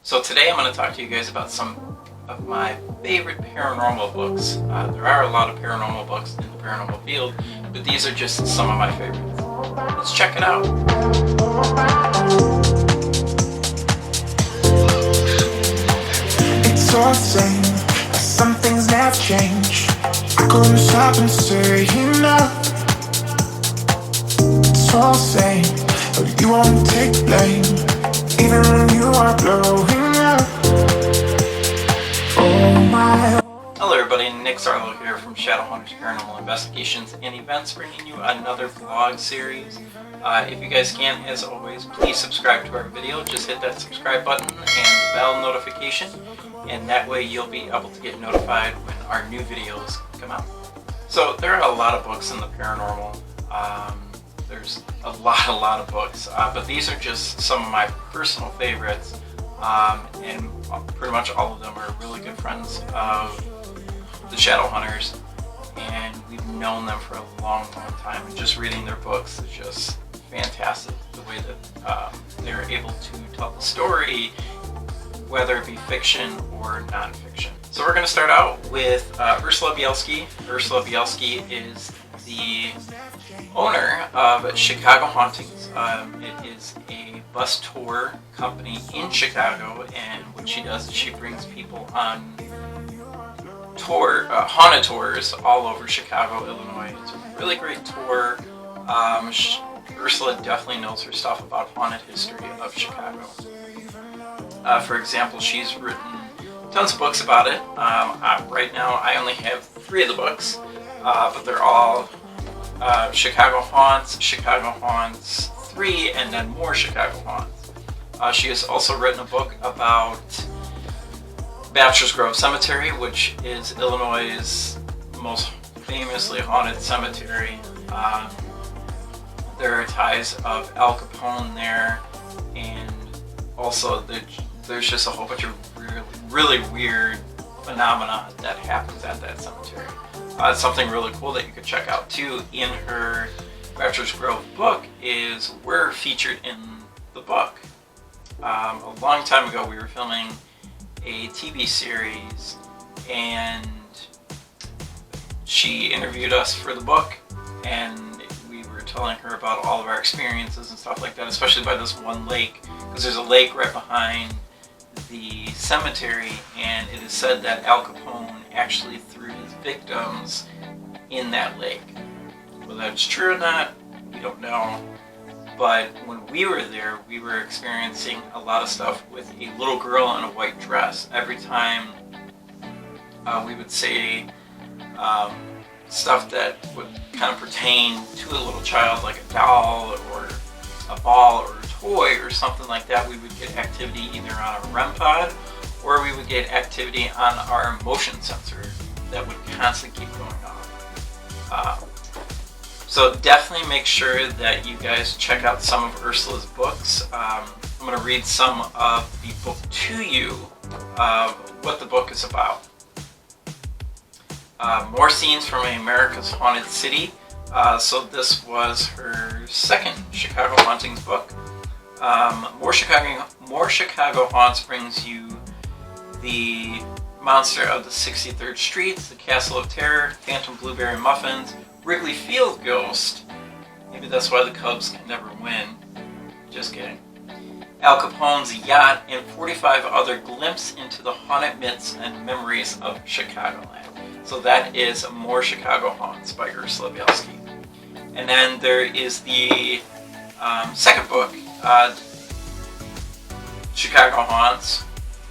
So today I'm going to talk to you guys about some of my favorite paranormal books. There are a lot of paranormal books in the paranormal field, but these are just some of my favorites. Let's check it out. It's all the same, some things never change. I couldn't stop and say enough. It's all the same, but you won't take blame, even when you are blowing up. Oh my. Hello everybody, Nick Sarlo here from Shadowhunters Paranormal Investigations and Events, bringing you another vlog series. If you guys can, as always, please subscribe to our video. Just hit that subscribe button and the bell notification, and that way you'll be able to get notified when our new videos come out. So there are a lot of books in the paranormal. There's a lot of books, but these are just some of my personal favorites, and pretty much all of them are really good friends of the Shadowhunters, and we've known them for a long time, and just reading their books is just fantastic, the way that they're able to tell the story, whether it be fiction or non-fiction. So we're going to start out with Ursula Bielski. Ursula Bielski is the owner of Chicago Hauntings. It is a bus tour company in Chicago, and what she does is she brings people on haunted tours all over Chicago, Illinois. It's a really great tour. Ursula definitely knows her stuff about haunted history of Chicago. For example, she's written tons of books about it. Right now I only have 3 of the books, but they're all Chicago Haunts, Chicago Haunts 3, and then more Chicago Haunts. She has also written a book about Bachelor's Grove Cemetery, which is Illinois' most famously haunted cemetery. There are ties of Al Capone there, and also there's just a whole bunch of really weird phenomena that happens at that cemetery. Something really cool that you could check out too in her Bachelor's Grove book is we're featured in the book. A long time ago we were filming a TV series, and she interviewed us for the book, and we were telling her about all of our experiences and stuff like that, especially by this one lake, because there's a lake right behind the cemetery, and it is said that Al Capone actually threw his victims in that lake. Whether that's true or not, we don't know. But when we were there, we were experiencing a lot of stuff with a little girl in a white dress. Every time we would say stuff that would kind of pertain to a little child, like a doll or a ball or a toy or something like that, we would get activity either on our REM pod, or we would get activity on our motion sensor that would constantly keep going off. So definitely make sure that you guys check out some of Ursula's books. I'm going to read some of the book to you, what the book is about. More scenes from America's Haunted City. So this was her second Chicago Hauntings book. More Chicago Haunts brings you the Monster of the 63rd Street, the Castle of Terror, Phantom Blueberry Muffins, Wrigley Field Ghost. Maybe that's why the Cubs can never win. Just kidding. Al Capone's Yacht, and 45 other glimpse into the haunted myths and memories of Chicagoland. So that is More Chicago Haunts by Ursula Bielski. And then there is the second book, Chicago Haunts.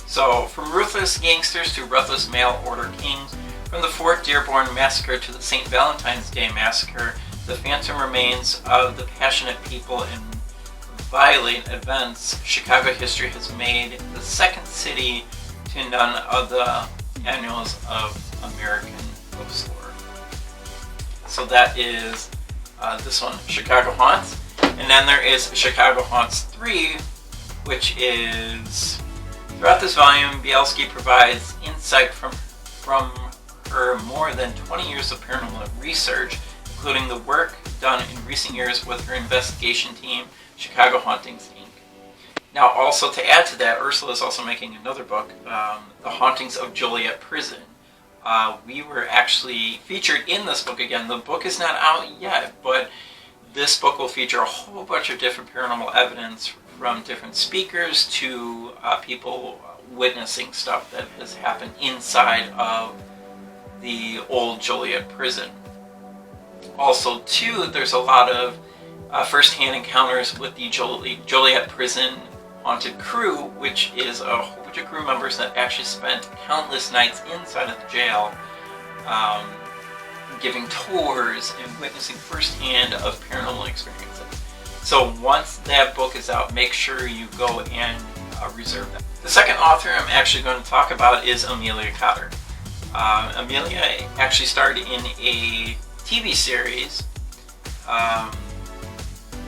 So from ruthless gangsters to ruthless mail order kings, from the Fort Dearborn Massacre to the St. Valentine's Day Massacre, the phantom remains of the passionate people and violent events, Chicago history has made the second city to none of the annals of American ghost lore. So that is this one, Chicago Haunts. And then there is Chicago Haunts 3, which is, throughout this volume, Bielski provides insight from her more than 20 years of paranormal research, including the work done in recent years with her investigation team, Chicago Hauntings, Inc. Now, also to add to that, Ursula is also making another book, The Hauntings of Joliet Prison. We were actually featured in this book again. The book is not out yet, but this book will feature a whole bunch of different paranormal evidence from different speakers to people witnessing stuff that has happened inside of the old Joliet prison. Also, too, there's a lot of first-hand encounters with the Joliet prison haunted crew, which is a whole bunch of crew members that actually spent countless nights inside of the jail, giving tours and witnessing firsthand of paranormal experiences. So once that book is out, make sure you go and reserve that. The second author I'm actually going to talk about is Amelia Cotter. Amelia actually starred in a TV series,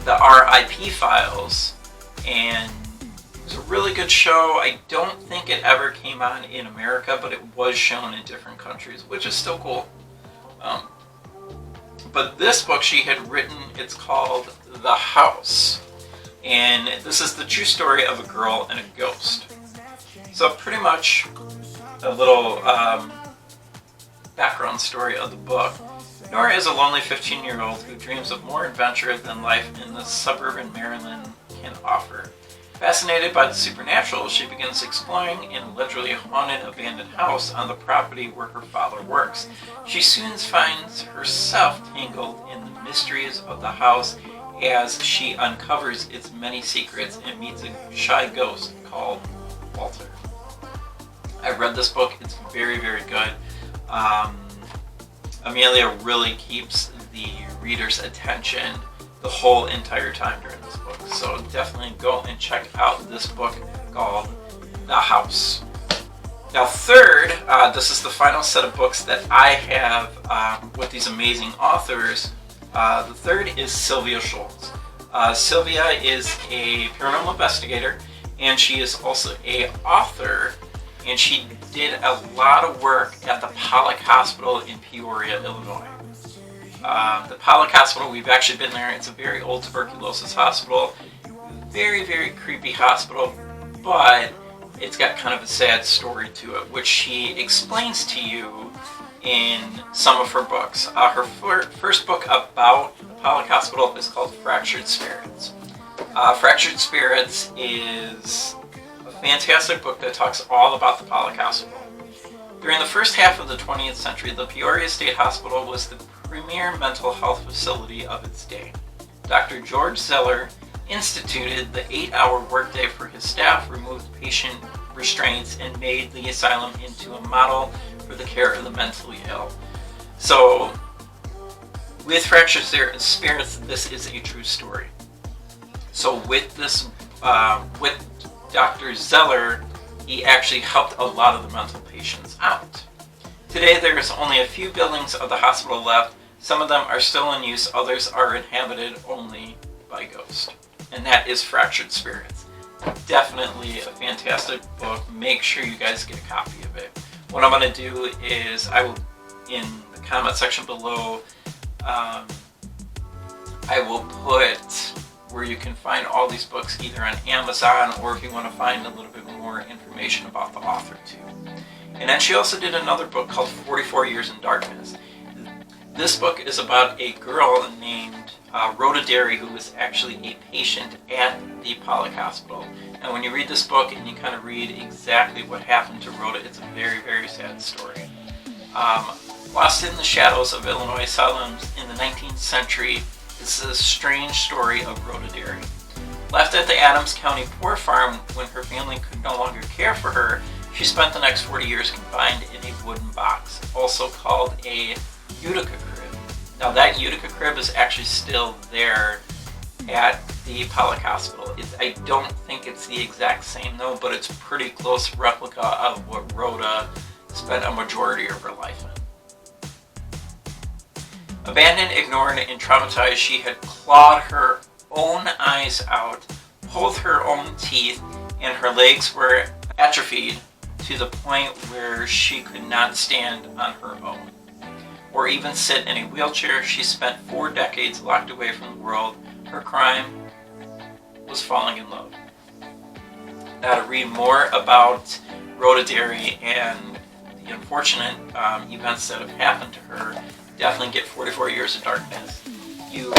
the RIP Files, and it was a really good show. I don't think it ever came on in America, but it was shown in different countries, which is still cool. But this book she had written, it's called The House, and this is the true story of a girl and a ghost. So pretty much a little background story of the book. Nora is a lonely 15-year-old who dreams of more adventure than life in the suburban Maryland can offer. Fascinated by the supernatural, she begins exploring an allegedly haunted abandoned house on the property where her father works. She soon finds herself tangled in the mysteries of the house as she uncovers its many secrets and meets a shy ghost called Walter. I read this book. It's very, very good. Amelia really keeps the reader's attention the whole entire time during this book. So definitely go and check out this book called The House. Now third, this is the final set of books that I have with these amazing authors. The third is Sylvia Schultz. Sylvia is a paranormal investigator, and she is also an author, and she did a lot of work at the Pollock Hospital in Peoria, Illinois. The Pollock Hospital, we've actually been there. It's a very old tuberculosis hospital. Very, very creepy hospital, but it's got kind of a sad story to it, which she explains to you in some of her books. Her first book about the Pollock Hospital is called Fractured Spirits. Fractured Spirits is a fantastic book that talks all about the Pollock Hospital. During the first half of the 20th century, the Peoria State Hospital was the premier mental health facility of its day. Dr. George Zeller instituted the 8-hour workday for his staff, removed patient restraints, and made the asylum into a model for the care of the mentally ill. So, with Fractured Spirits, this is a true story. So with this, with Dr. Zeller, he actually helped a lot of the mental patients out. Today there is only a few buildings of the hospital left. Some of them are still in use, others are inhabited only by ghosts. And that is Fractured Spirits. Definitely a fantastic book. Make sure you guys get a copy of it. What I'm going to do is, I will, in the comment section below, I will put where you can find all these books either on Amazon, or if you want to find a little bit more information about the author too. And then she also did another book called 44 Years in Darkness. This book is about a girl named Rhoda Derry, who was actually a patient at the Pollock Hospital. And when you read this book and you kind of read exactly what happened to Rhoda, it's a very, very sad story. Lost in the shadows of Illinois asylums in the 19th century, this is a strange story of Rhoda Derry. Left at the Adams County Poor Farm when her family could no longer care for her, she spent the next 40 years confined in a wooden box, also called a Utica crib. Now that Utica crib is actually still there at the Pollock Hospital. I don't think it's the exact same though, but it's a pretty close replica of what Rhoda spent a majority of her life in. Abandoned, ignored, and traumatized, she had clawed her own eyes out, pulled her own teeth, and her legs were atrophied to the point where she could not stand on her own, or even sit in a wheelchair. She spent 4 decades locked away from the world. Her crime was falling in love. to read more about Rhoda Derry and the unfortunate events that have happened to her, definitely get 44 Years of Darkness. You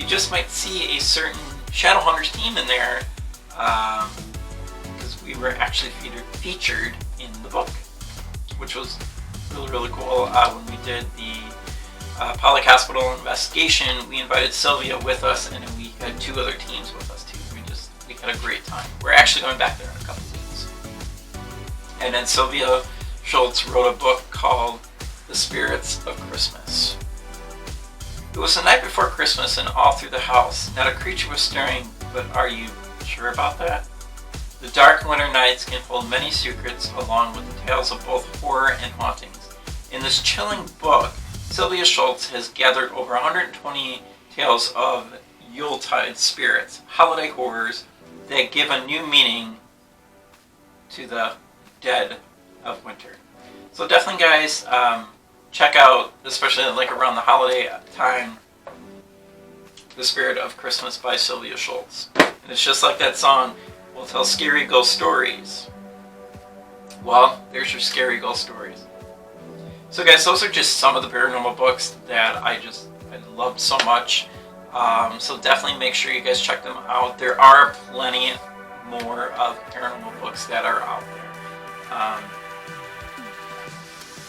just might see a certain Shadowhunters theme in there, because we were actually featured in the book, which was really, really cool. When we did the Pollock Hospital investigation, we invited Sylvia with us, and then we had 2 other teams with us too. We had a great time. We're actually going back there in a couple weeks. And then Sylvia Schultz wrote a book called The Spirits of Christmas. It was the night before Christmas, and all through the house, not a creature was stirring, but are you sure about that? The dark winter nights can hold many secrets, along with the tales of both horror and hauntings. In this chilling book, Sylvia Schultz has gathered over 120 tales of Yuletide spirits, holiday horrors that give a new meaning to the dead of winter. So definitely, guys, check out, especially like around the holiday time, The Spirit of Christmas by Sylvia Schultz. And it's just like that song, we'll tell scary ghost stories. Well, there's your scary ghost stories. So guys, those are just some of the paranormal books that I loved so much. So definitely make sure you guys check them out. There are plenty more of paranormal books that are out there.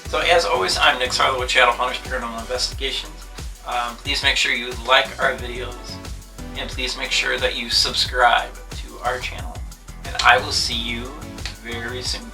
So as always, I'm Nick Sarlo with Shadowhunters Paranormal Investigations. Please make sure you like our videos, and please make sure that you subscribe to our channel. And I will see you very soon.